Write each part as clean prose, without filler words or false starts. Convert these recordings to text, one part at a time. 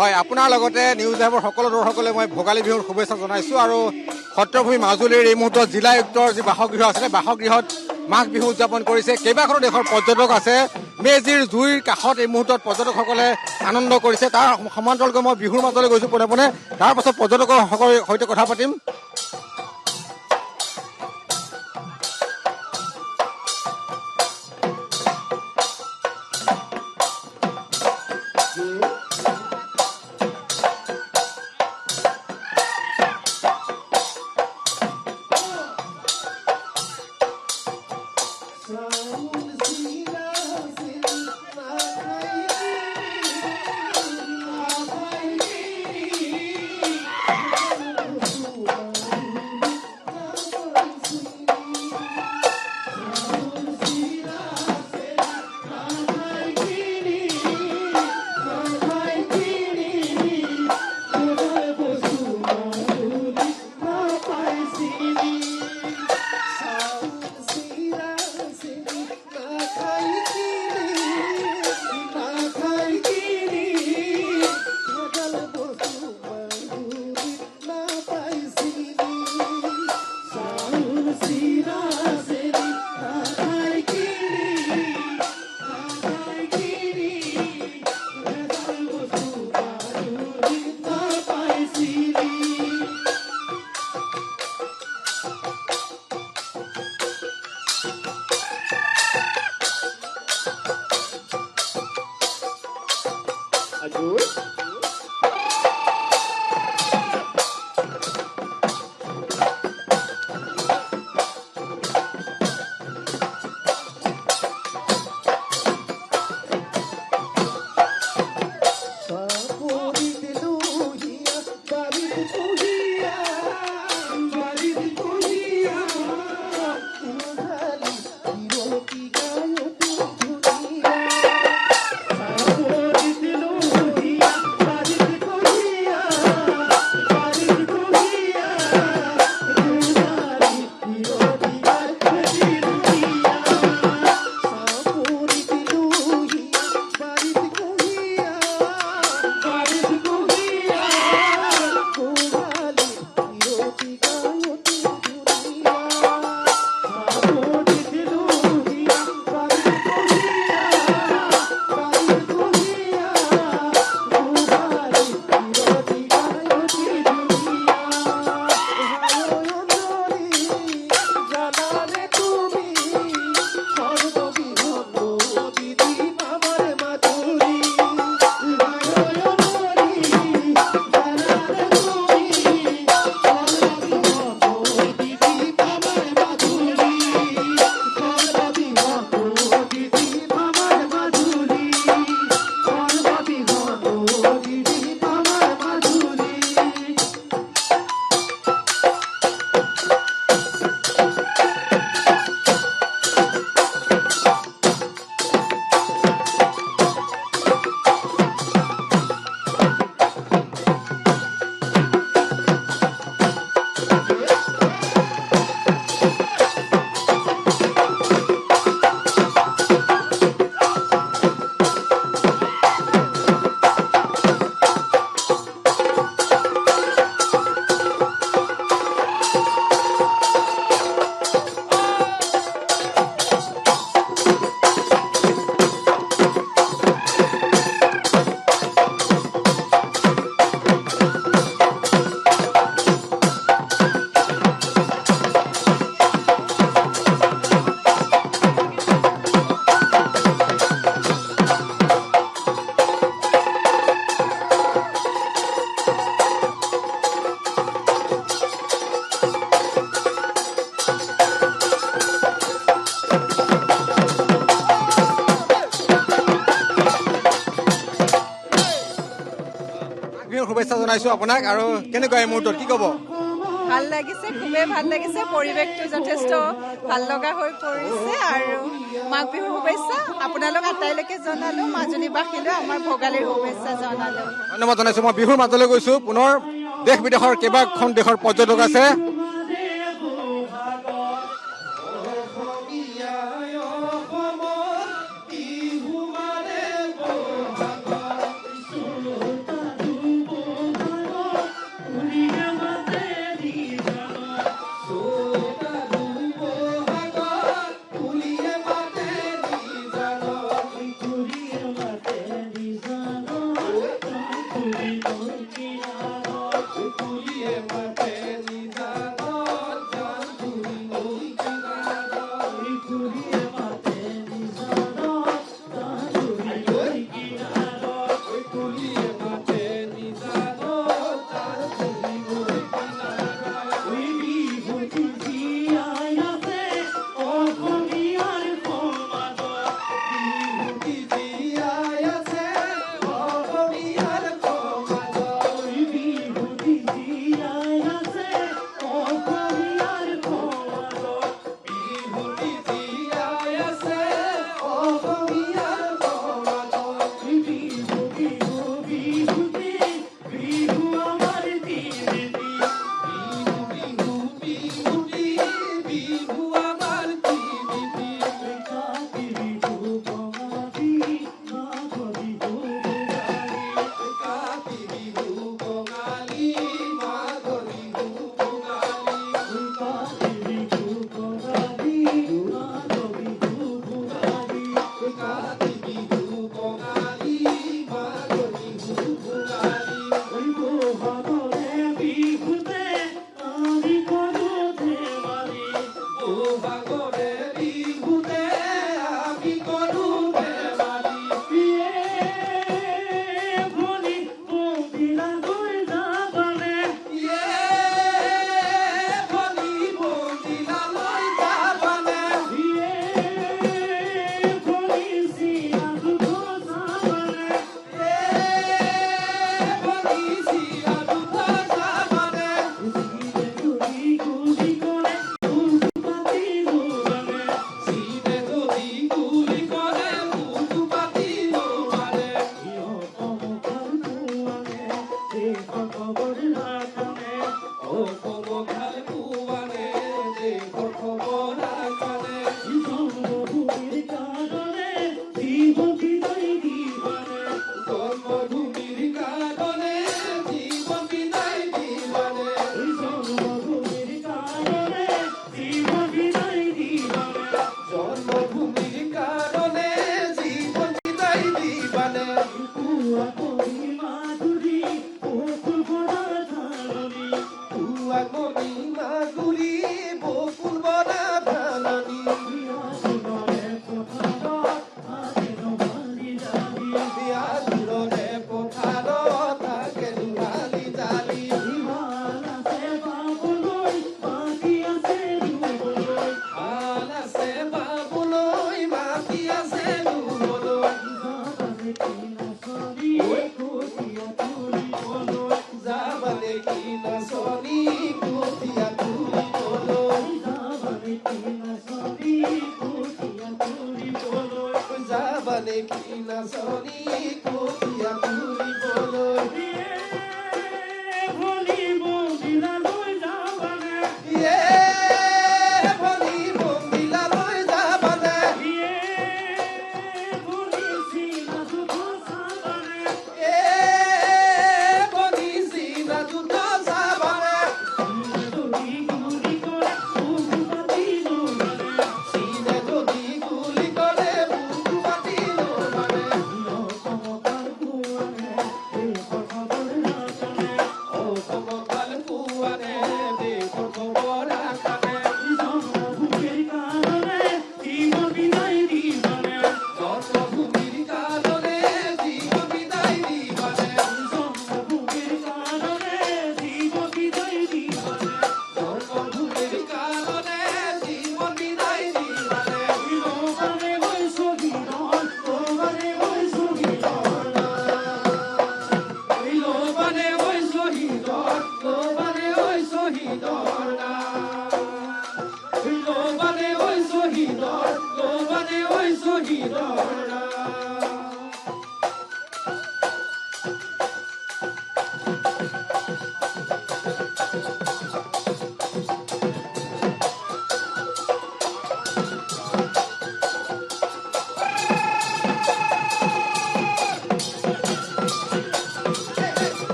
হয়, আপোনাৰ লগতে নিউজ লাইভৰ সকলো দৰ্শকলৈ মই ভোগালী বিহুৰ শুভেচ্ছা জনাইছোঁ। আৰু সত্ৰভূমি মাজুলীৰ এই মুহূৰ্তত জিলা আয়ুক্তৰ যি বাসগৃহ আছিলে, বাসগৃহত মাঘ বিহু উদযাপন কৰিছে। কেইবাখনো দেশৰ পৰ্যটক আছে। মেজিৰ জুইৰ কাষত এই মুহূৰ্তত পৰ্যটকসকলে আনন্দ কৰিছে। তাৰ সমান্তৰালকৈ মই বিহুৰ মাজলৈ গৈছোঁ পোনে পোনে। তাৰ পাছত পৰ্যটকসকলৰ সৈতে কথা পাতিম। শুভেচ্ছা জনাইছোঁ আপোনাক। আৰু কেনেকুৱা এই মুহূৰ্তত কি ক'ব? ভাল লাগিছে, খুবেই ভাল লাগিছে। পৰিৱেশটো যথেষ্ট ভাল লগা হৈ পৰিছে। আৰু মাঘ বিহুৰ শুভেচ্ছা আপোনালোক আটাইলৈকে জনালোঁ। মাজুলীবাসীলৈ আমাৰ ভোগালীৰ শুভেচ্ছা জনালোঁ। ধন্যবাদ জনাইছোঁ। মই বিহুৰ মাজলৈ গৈছোঁ। পুনৰ দেশ বিদেশৰ কেইবাখন দেশৰ পৰ্যটক আছে। Mathuri, oh,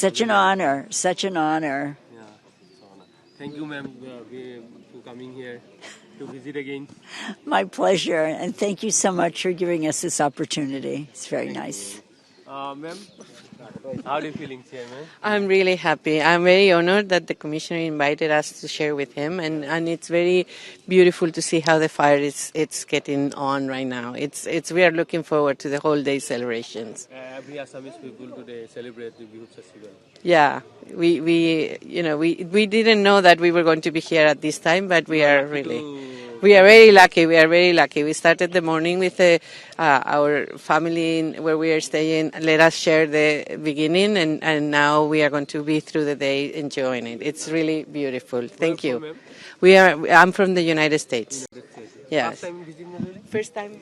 such an honor. Such an honor. Yeah, it's an honor. Thank you, ma'am, for coming here to visit again. My pleasure. And thank you so much for giving us this opportunity. It's very nice. Ma'am, how are you feeling here, ma'am? I'm really happy. I'm very honored that the commissioner invited us to share with him, and it's very beautiful to see how the fire it's getting on right now. It's we are looking forward to the whole day celebrations. Every Assamese people today celebrate the Bihu festival. Yeah, we didn't know that we were going to be here at this time, but we are very lucky. We are very lucky. We started the morning with our family where we are staying. Let us share the beginning, and now we are going to be through the day enjoying it. It's really beautiful. Thank you. I'm from the United States. Yes. First time visiting Naloli? First time.